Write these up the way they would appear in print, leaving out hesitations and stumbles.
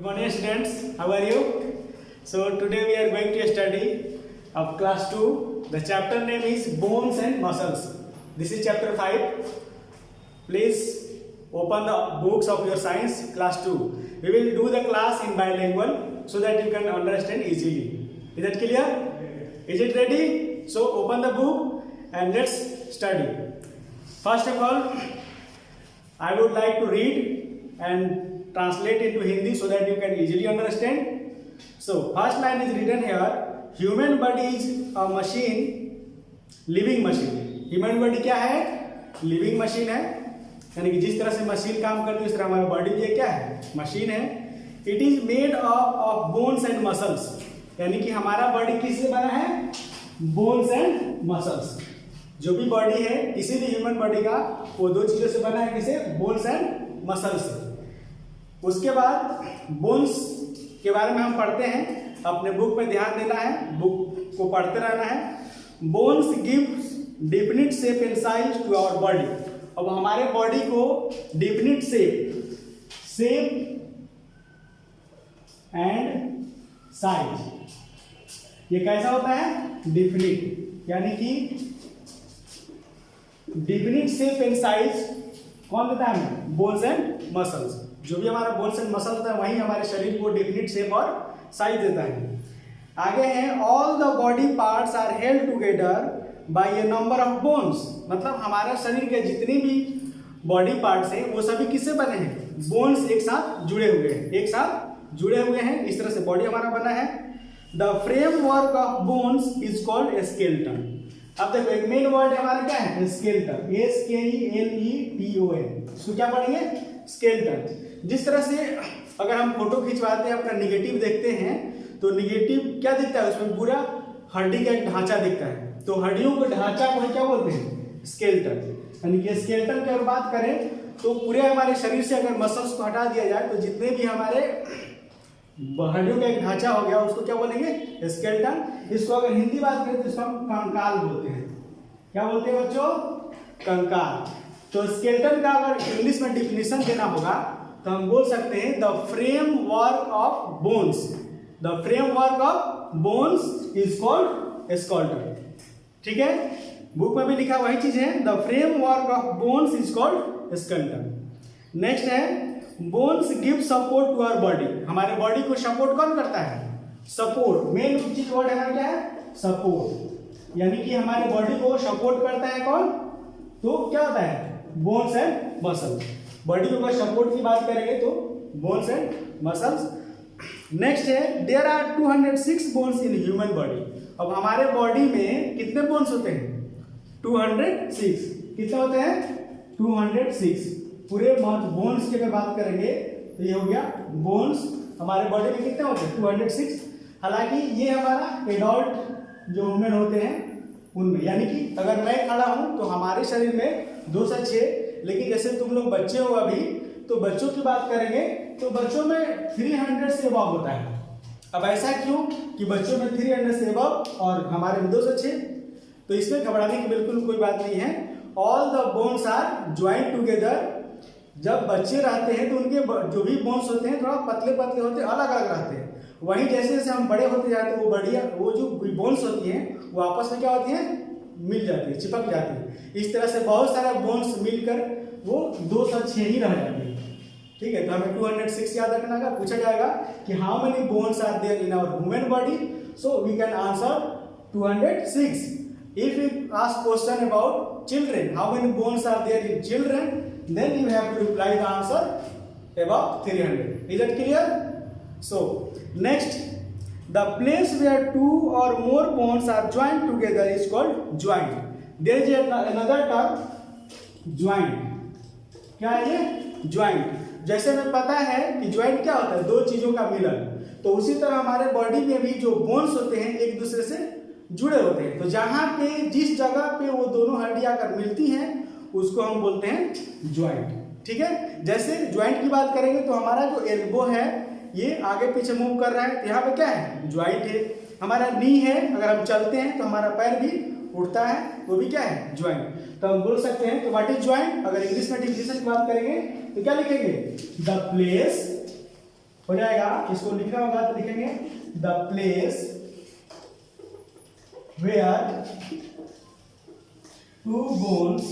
morning students, how are you? So today we are going to study of class 2. The chapter name is bones and muscles. This is chapter 5. Please open the books of your science class 2. We will do the class in bilingual so that you can understand easily. Is that clear? Is it ready? So open the book and let's study. First of all, I would like to read and translate into Hindi so that you can easily understand. So first line is written here, human body is a machine, living machine. Human body क्या है? Living machine है, यानी कि जिस तरह से machine काम करती है उस तरह हमारा बॉडी भी क्या है? मशीन है. It is made of bones and muscles. यानी कि हमारा बॉडी किससे बना है? Bones and muscles. जो भी बॉडी है किसी भी ह्यूमन बॉडी का वो दो चीजों से बना है, किसे? Bones and muscles. उसके बाद बोन्स के बारे में हम पढ़ते हैं, अपने बुक पे ध्यान देना है, बुक को पढ़ते रहना है. Bones gives definite shape and size to our body. अब हमारे बॉडी को डेफिनिट शेप एंड साइज, ये कैसा होता है? डेफिनिट, यानी कि डेफिनिट शेप एंड साइज कौन देता है? Bones and muscles. जो भी हमारा बोन्स एंड मसल होता है वही हमारे शरीर को डेफिनिट शेप और साइज देता है. आगे है all the body parts are held together by a number of bones. मतलब हमारे शरीर के जितने भी बॉडी पार्ट्स हैं वो सभी किससे बने हैं? बोन्स एक साथ जुड़े हुए हैं, एक साथ जुड़े हुए हैं. इस तरह से बॉडी हमारा बना है. The framework of bones is called skeleton. अब देखो एक मेन वर्ड हमारा क्या है? स्केलेटन. SKELETON. इसको क्या पढ़ेंगे? स्केलेटन. जिस तरह से अगर हम फोटो खिंचवाते हैं, अपना निगेटिव देखते हैं तो निगेटिव क्या दिखता है? उसमें पूरा हड्डी का एक ढांचा दिखता है. तो हड्डियों के ढांचा को क्या बोलते हैं? स्केलेटन. यानी कि स्केलेटन की अगर बात करें तो पूरे हमारे शरीर से अगर मसल्स को हटा दिया जाए तो जितने भी हमारे हड्डियों का एक ढांचा हो गया उसको क्या बोलेंगे? स्केलेटन. इसको अगर हिंदी बात करें तो इसको हम कंकाल बोलते हैं. क्या बोलते हैं बच्चों? कंकाल. तो स्केलेटन का अगर इंग्लिश में डिफिनेशन देना होगा तो हम बोल सकते हैं the framework of bones. The framework of bones is called skeleton. ठीक है, बुक में भी लिखा वही चीज है. The framework of bones is called skeleton. Next है bones give support to our body. हमारे बॉडी को सपोर्ट कौन करता है? सपोर्ट. मेन चीज वर्ड है क्या है? सपोर्ट. यानी कि हमारी बॉडी को सपोर्ट करता है कौन? तो क्या होता है? Bones and muscles. बॉडी को अगर सपोर्ट की बात करेंगे तो बोन्स एंड मसल्स. नेक्स्ट है there are 206 bones in human body. अब हमारे बॉडी में कितने बोन्स होते हैं? 206. कितने होते हैं? 206. पूरे बोन्स की अगर बात करेंगे तो ये हो गया बोन्स. हमारे बॉडी में कितने होते हैं? 206. हालांकि ये हमारा एडल्ट जो ह्यूमन होते हैं उनमें, यानी कि अगर मैं खड़ा हूं तो हमारे शरीर में 2 से 6. लेकिन जैसे तुम लोग बच्चे हो अभी, तो बच्चों की बात करेंगे तो बच्चों में 300 से अबव होता है. अब ऐसा क्यों कि बच्चों में 300 से अबव और हमारे में 2 से 6? तो इसमें घबराने की बिल्कुल कोई बात नहीं है. All the bones are joint together. जब बच्चे रहते हैं तो उनके जो भी बोन्स होते हैं थोड़ा पतले पतले होते हैं, अलग अलग रहते हैं. वहीं जैसे जैसे हम बड़े होते जाते हैं वो जो बोन्स होती हैं वो आपस में क्या होती हैं? मिल जाती है, चिपक जाती है. इस तरह से बहुत सारे बोन्स मिलकर वो 2 से 6 ही रह जाते हैं. ठीक है, तो हमें 206 याद रखना का पूछा जाएगा कि how many bones are there in our human body. So we can answer 206. If you ask question about children, how many bones are there in children, then you have to reply the answer above 300. Is that clear? So next, the place where 2 or more bones are joined together is called joint. There is another term, joint. क्या है ये? joint. जैसे हमें पता है कि joint क्या होता है? दो चीजों का मिलन. तो उसी तरह हमारे बॉडी में भी जो बोन्स होते हैं एक दूसरे से जुड़े होते हैं. तो जहां पे जिस जगह पे वो दोनों हड्डियां आकर मिलती हैं उसको हम बोलते हैं ज्वाइंट. ठीक है, जैसे ज्वाइंट की बात करेंगे तो हमारा जो एल्बो है ये आगे पीछे मूव कर रहा है तो यहाँ पे क्या है? ज्वाइंट है. हमारा नी है, अगर हम चलते हैं तो हमारा पैर भी उठता है, वो भी क्या है? ज्वाइंट. तो हम बोल सकते हैं तो व्हाट इज ज्वाइंट. अगर इंग्लिश में डिफिनेशन की बात करेंगे तो क्या लिखेंगे? द प्लेस हो जाएगा। इसको लिखना होगा तो लिखेंगे the place where two bones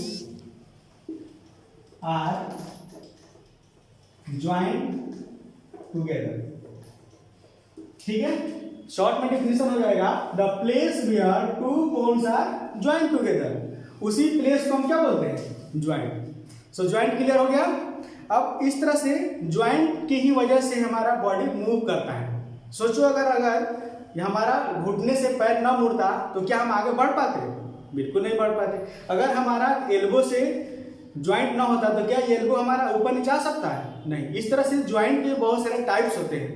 are joint together. ठीक है, शॉर्ट में डिफिनेशन हो जाएगा the place where two bones are joint together. उसी प्लेस को हम क्या बोलते हैं? ज्वाइंट। सो ज्वाइंट क्लियर हो गया। अब इस तरह से ज्वाइंट की ही वजह से हमारा बॉडी मूव करता है। सोचो अगर हमारा घुटने से पैर ना मुड़ता तो क्या हम आगे बढ़ पाते? बिल्कुल नहीं बढ़ पाते। अगर हमारा एल्बो से ज्वाइंट ना होता तो क्या ये एल्बो हमारा ऊपर नीचे आ सकता है? नहीं। इस तरह से ज्वाइंट के बहुत सारे टाइप्स होते हैं।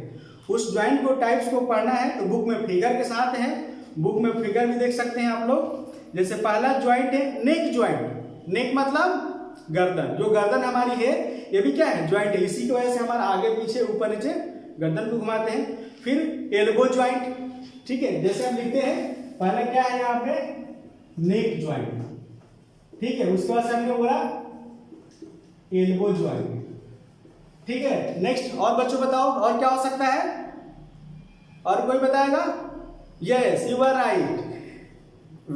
उस ज्वाइंट को टाइप्स को पढ़ना है तो बुक में फिगर के साथ है, बुक में फिगर भी देख सकते हैं आप लोग। जैसे पहला ज्वाइंट है नेक ज्वाइंट। नेक मतलब गर्दन। जो गर्दन हमारी है ये भी क्या है? ज्वाइंट है। इसी की वजह से हमारा आगे पीछे ऊपर नीचे गर्दन को घुमाते हैं। फिर एल्बो ज्वाइंट। ठीक है, जैसे हम लिखते हैं पहले क्या है यहाँ पे? नेक ज्वाइंट। ठीक है, उसके बाद से हमने बोला एल्बो ज्वाइंट। ठीक है, नेक्स्ट और बच्चों बताओ और क्या हो सकता है? और कोई बताएगा? Yes, you are right,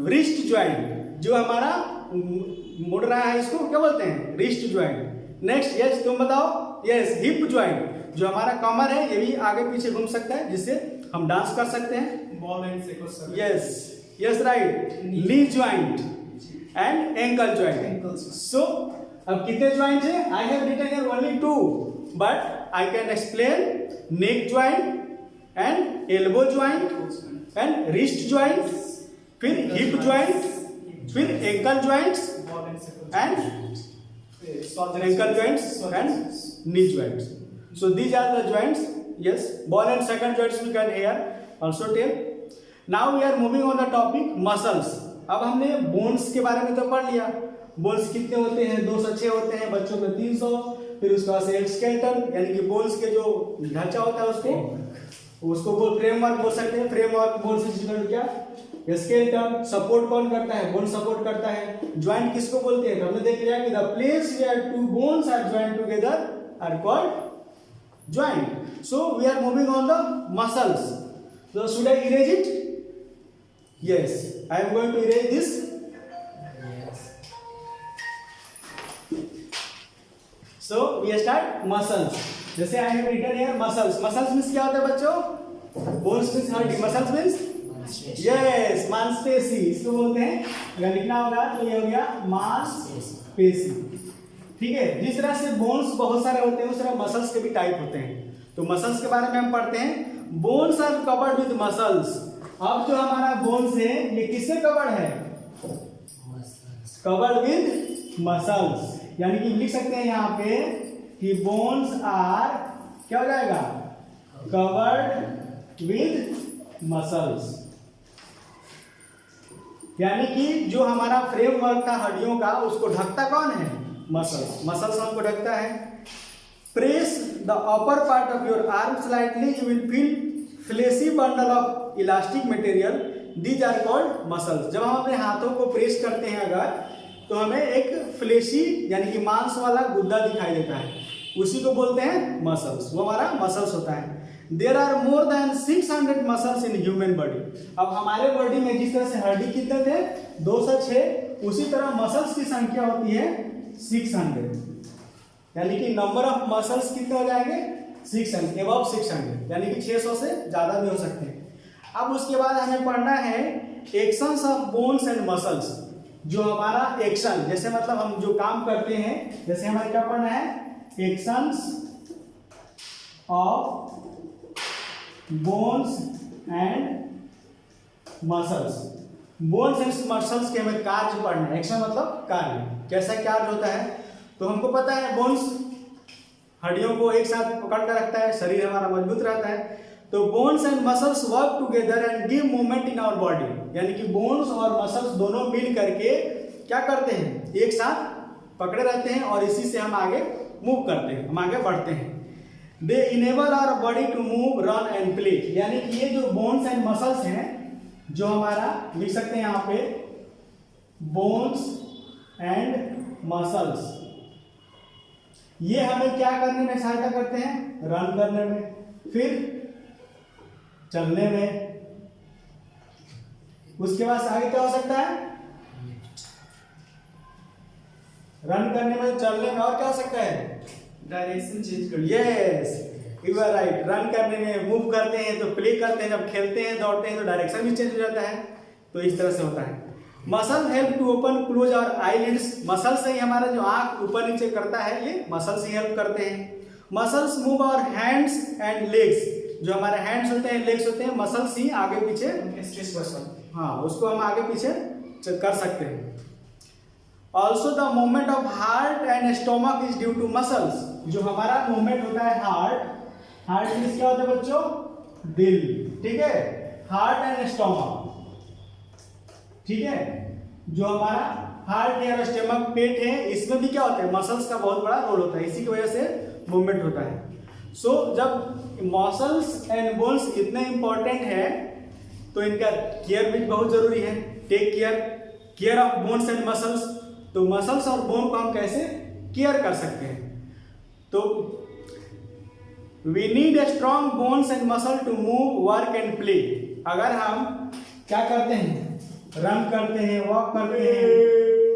wrist joint. जो हमारा मुड़ रहा है इसको क्या बोलते हैं? Wrist joint. नेक्स्ट, यस तुम बताओ। Yes, hip joint. जो हमारा कमर है ये भी आगे पीछे घूम सकता है जिससे हम डांस कर सकते हैं। बॉल एंड से yes, yes right, knee joint and ankle joint. So अब कितने ज्वाइंट है? I have written here only 2, but I can explain neck joint and elbow joint and wrist joint, फिर हिप ज्वाइंट, फिर ankle joints and ankle joints and knee joints. So these are the joints. Yes, ball and second joints we can here also tell. Now we are moving on the topic muscles. अब हमने bones के बारे में तो पढ़ लिया। Bones कितने होते हैं? 206 होते हैं, बच्चों में 300। फिर उसके बाद से स्केलेटन यानी कि बोन्स के जो ढांचा होता है उसको बोल फ्रेमवर्क बोल सकते हैं। फ्रेमवर्क बोन्स से क्या? स्केलेटन। सपोर्ट कौन करता है? बोन सपोर्ट करता है। ज्वाइंट किसको बोलते हैं? हमने देख लिया कि the place where two bones are joint together are called joint. So we are moving on the muscles. So should I erase it? Yes, I am going to erase this. So we start muscles. जैसे I have written here muscles. Muscles means क्या होता है बच्चों? Bones means हड्डी, muscles means yes मांसपेशी। इसको बोलते हैं, अगर लिखना होगा तो ये हो गया मांसपेशी। ठीक है, जिस तरह से बोन्स बहुत सारे होते हैं उस तरह मसल्स के भी टाइप होते हैं। तो मसल्स के बारे में हम पढ़ते हैं। Bones are covered with muscles. अब जो हमारा बोन्स है ये किससे कवर्ड है? Covered with muscles. यानी कि लिख सकते हैं यहाँ पे कि बोन्स आर क्या हो जाएगा? Covered with muscles. यानी कि जो हमारा फ्रेमवर्क था हड्डियों का उसको ढकता कौन है? मसल्स। मसल्स हमको ढकता है। Press the upper part of your arm slightly, you will feel fleshy bundle of elastic material, these are called muscles. जब हम अपने हाथों को प्रेस करते हैं अगर तो हमें एक फ्लेशी यानी कि मांस वाला गुद्दा दिखाई देता है, उसी को बोलते हैं मसल्स। वो हमारा मसल्स होता है। There are more than 600 muscles in human body. अब हमारे बॉडी में जिस तरह से हड्डी कितने थे? 206, उसी तरह मसल्स की संख्या होती है 600। यानी कि नंबर ऑफ मसल्स कितने हो जाएंगे? 600, एबव 600, यानी कि 600 से ज्यादा भी हो सकते हैं। अब उसके बाद हमें पढ़ना है actions of bones and muscles. जो हमारा एक्शन, जैसे मतलब हम जो काम करते हैं, जैसे हमारे क्या पढ़ना है? Actions of bones and muscles. Bones and muscles के हमें कार्य पढ़ना है। एक्शन मतलब कार्य, कैसा कार्य होता है? तो हमको पता है बोन्स हड्डियों को एक साथ पकड़ कर रखता है, शरीर हमारा मजबूत रहता है। तो bones and muscles work together and give movement in our body. यानी कि बोन्स और मसल्स दोनों मिल करके क्या करते हैं? एक साथ पकड़े रहते हैं और इसी से हम आगे मूव करते हैं, हम आगे बढ़ते हैं। They enable our body to move, run and play। यानी कि ये जो बोन्स एंड मसल्स हैं, जो हमारा लिख सकते हैं यहाँ पे बोन्स एंड मसल्स, ये हमें क्या करने में सहायता करते हैं? रन करने में, फिर चलने में, उसके बाद आगे क्या हो सकता है, रन करने में, चलने में, और क्या हो सकता है, डायरेक्शन चेंज कर। Yes you are right. Run करने में, मूव करते हैं तो प्ले करते हैं, जब खेलते हैं दौड़ते हैं तो डायरेक्शन भी चेंज हो जाता है। तो इस तरह से होता है। Muscle help to open close और आईलिड्स, मसल से ही हमारा जो आंख ऊपर नीचे करता है ये मसल से हेल्प करते हैं। मसल्स मूव और हैंड्स एंड लेग्स, जो हमारे हैंड्स होते हैं लेग्स होते हैं, मसल्स ही आगे पीछे स्ट्रेच मसल, हाँ उसको हम आगे पीछे कर सकते हैं। Also the movement of heart and stomach is due to muscles, जो हमारा मूवमेंट होता है हार्ट मीन्स क्या होता है बच्चों, दिल, ठीक है, हार्ट एंड स्टोमक, ठीक है, जो हमारा हार्ट है और स्टमक पेट है, इसमें भी क्या होता है, मसल्स का बहुत बड़ा रोल होता है, इसी की वजह से मूवमेंट होता है। सो जब मसल्स एंड बोन्स इतने इंपॉर्टेंट है तो इनका केयर भी बहुत जरूरी है। Take care of bones and muscles, तो मसल्स और बोन को हम कैसे केयर कर सकते हैं, तो we need a strong bones and muscle to move, work and play. अगर हम क्या करते हैं, रन करते हैं, वॉक करते हैं,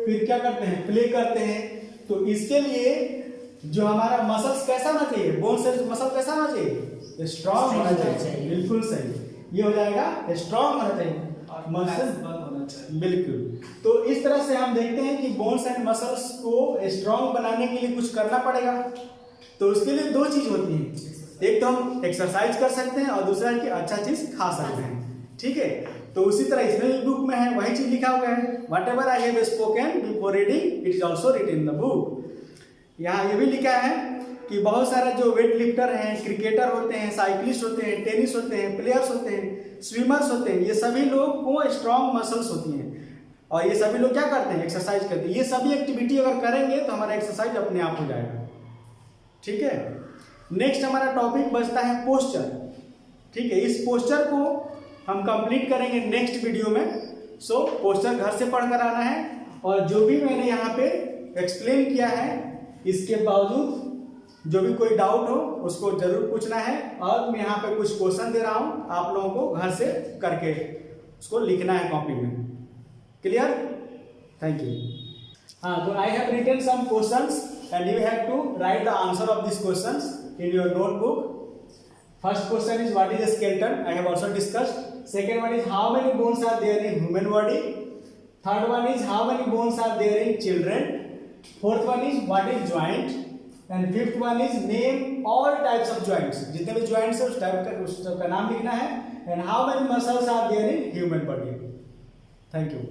फिर क्या करते हैं, प्ले करते हैं, तो इसके लिए जो हमारा मसल्स कैसा होना चाहिए, बोन से मसल कैसा होना चाहिए, स्ट्रॉन्ग होना चाहिए। बिल्कुल सही, ये हो जाएगा स्ट्रॉन्ग होना चाहिए, मसल होना चाहिए, बिल्कुल। तो इस तरह से हम देखते हैं कि बोन्स एंड मसल्स को स्ट्रॉन्ग बनाने के लिए कुछ करना पड़ेगा। तो उसके लिए दो चीज होती हैं, एक तो हम एक्सरसाइज कर सकते हैं और दूसरा है कि अच्छा चीज खा सकते हैं, ठीक है। तो उसी तरह इसमें भी बुक में है वही चीज लिखा हुआ है, whatever I have spoken before reading it is also written in the book. यहाँ ये भी लिखा है कि बहुत सारे जो वेट लिफ्टर हैं, क्रिकेटर होते हैं, साइकिलिस्ट होते हैं, टेनिस होते हैं, प्लेयर्स होते हैं, स्विमर्स होते हैं, ये सभी लोग को स्ट्रॉन्ग मसल्स होती हैं और ये सभी लोग क्या करते हैं, एक्सरसाइज करते हैं। ये सभी एक्टिविटी अगर करेंगे तो हमारा एक्सरसाइज अपने आप हो जाएगा, ठीक है। नेक्स्ट हमारा टॉपिक बचता है पोस्चर, ठीक है। इस पोस्चर को हम कंप्लीट करेंगे नेक्स्ट वीडियो में। सो पोस्चर घर से पढ़कर आना है और जो भी मैंने यहाँ पे एक्सप्लेन किया है इसके बावजूद जो भी कोई डाउट हो उसको जरूर पूछना है और मैं यहाँ पे कुछ क्वेश्चन दे रहा हूँ, आप लोगों को घर से करके उसको लिखना है कॉपी में। क्लियर? Thank you. हाँ, तो I have written some questions and you have to write the answer of these questions in your notebook. First question is what is a skeleton? I have also discussed. Second one is how many bones are there in human body? Third one is how many bones are there in children? Fourth one is what is joint? And fifth one is name all types of joints. जितने भी joints है उस type का नाम लिखना है. And how many muscles are there in human body? Thank you.